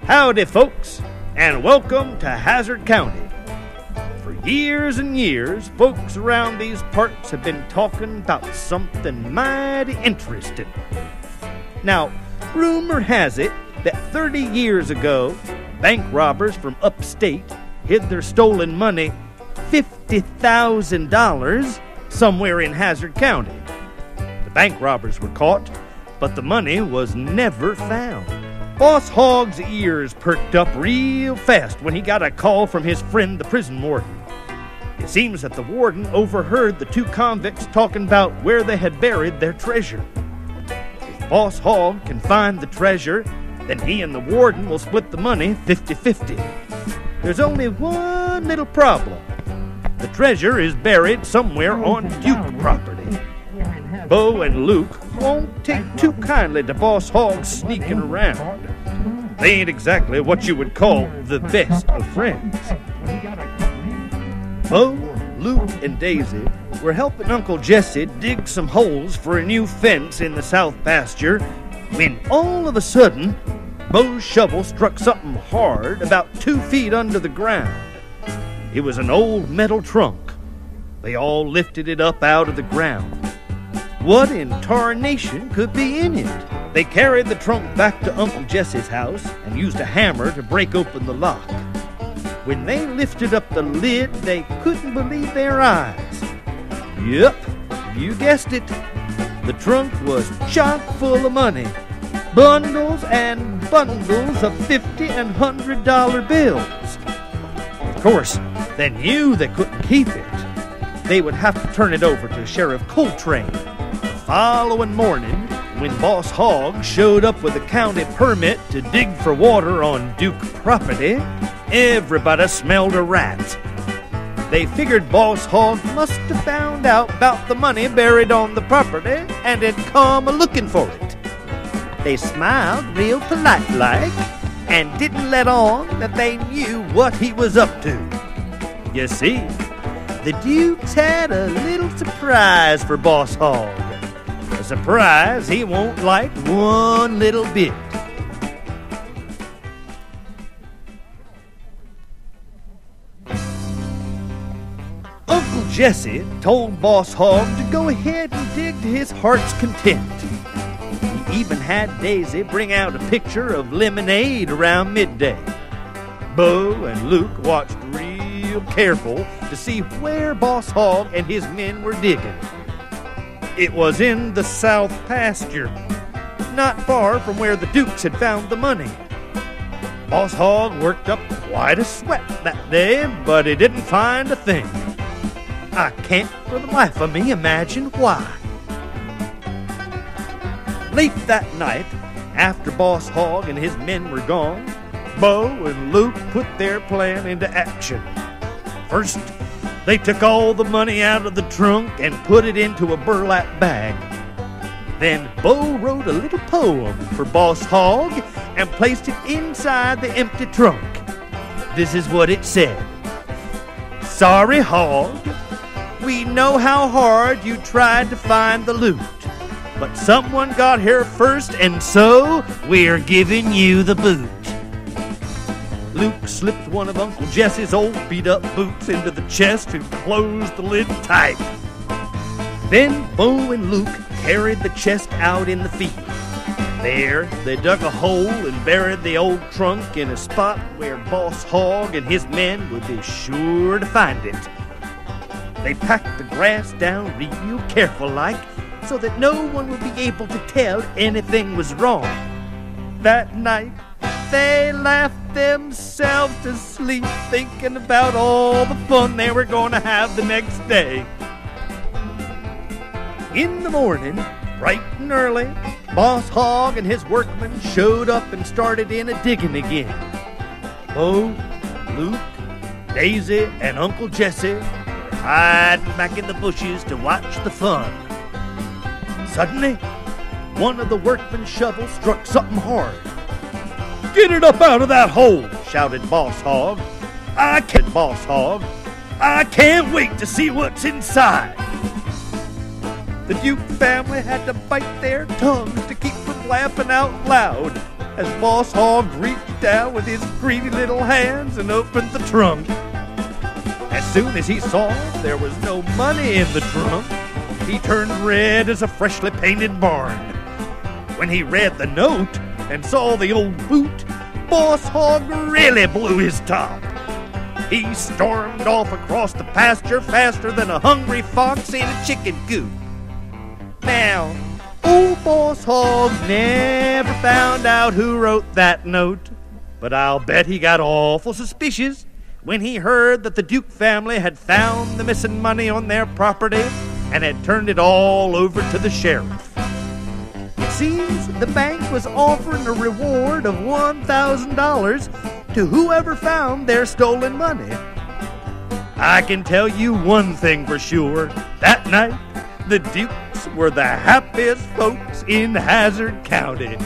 Howdy, folks, and welcome to Hazzard County. For years and years, folks around these parts have been talking about something mighty interesting. Now, rumor has it that 30 years ago, bank robbers from upstate hid their stolen money, $50,000, somewhere in Hazzard County. The bank robbers were caught, but the money was never found. Boss Hogg's ears perked up real fast when he got a call from his friend, the prison warden. It seems that the warden overheard the two convicts talking about where they had buried their treasure. If Boss Hogg can find the treasure, then he and the warden will split the money 50-50. There's only one little problem. The treasure is buried somewhere on Duke property. Bo and Luke won't take too kindly to Boss Hogg sneaking around. They ain't exactly what you would call the best of friends. Bo, Luke, and Daisy were helping Uncle Jesse dig some holes for a new fence in the south pasture when all of a sudden, Bo's shovel struck something hard about 2 feet under the ground. It was an old metal trunk. They all lifted it up out of the ground. What in tarnation could be in it? They carried the trunk back to Uncle Jesse's house and used a hammer to break open the lock. When they lifted up the lid, they couldn't believe their eyes. Yep, you guessed it. The trunk was chock full of money. Bundles and bundles of $50 and $100 bills. Of course, they knew they couldn't keep it. They would have to turn it over to Sheriff Coltrane. The following morning, when Boss Hogg showed up with a county permit to dig for water on Duke property, everybody smelled a rat. They figured Boss Hogg must have found out about the money buried on the property and had come a-looking for it. They smiled real polite-like and didn't let on that they knew what he was up to. You see, the Dukes had a little surprise for Boss Hogg. A surprise he won't like one little bit. Uncle Jesse told Boss Hogg to go ahead and dig to his heart's content. He even had Daisy bring out a pitcher of lemonade around midday. Bo and Luke watched real careful to see where Boss Hogg and his men were digging. It was in the south pasture, not far from where the Dukes had found the money. Boss Hogg worked up quite a sweat that day, but he didn't find a thing. I can't for the life of me imagine why. Late that night, after Boss Hogg and his men were gone, Bo and Luke put their plan into action. First, they took all the money out of the trunk and put it into a burlap bag. Then Bo wrote a little poem for Boss Hogg and placed it inside the empty trunk. This is what it said. Sorry, Hogg, we know how hard you tried to find the loot, but someone got here first and so we're giving you the boot. Luke slipped one of Uncle Jesse's old beat-up boots into the chest and closed the lid tight. Then Bo and Luke carried the chest out in the field. There, they dug a hole and buried the old trunk in a spot where Boss Hogg and his men would be sure to find it. They packed the grass down real careful-like so that no one would be able to tell anything was wrong. That night, they laughed themselves to sleep thinking about all the fun they were going to have the next day. In the morning, bright and early, Boss Hogg and his workmen showed up and started in a digging again. Bo, Luke, Daisy, and Uncle Jesse were hiding back in the bushes to watch the fun. Suddenly, one of the workmen's shovels struck something hard. Get it up out of that hole, shouted Boss Hogg. I can't wait to see what's inside. The Duke family had to bite their tongues to keep from laughing out loud as Boss Hogg reached out with his greedy little hands and opened the trunk. As soon as he saw there was no money in the trunk, he turned red as a freshly painted barn. When he read the note and saw the old boot, Boss Hogg really blew his top. He stormed off across the pasture faster than a hungry fox in a chicken coop. Now, old Boss Hogg never found out who wrote that note, but I'll bet he got awful suspicious when he heard that the Duke family had found the missing money on their property and had turned it all over to the sheriff. It seems the bank was offering a reward of $1,000 to whoever found their stolen money. I can tell you one thing for sure. That night, the Dukes were the happiest folks in Hazzard County.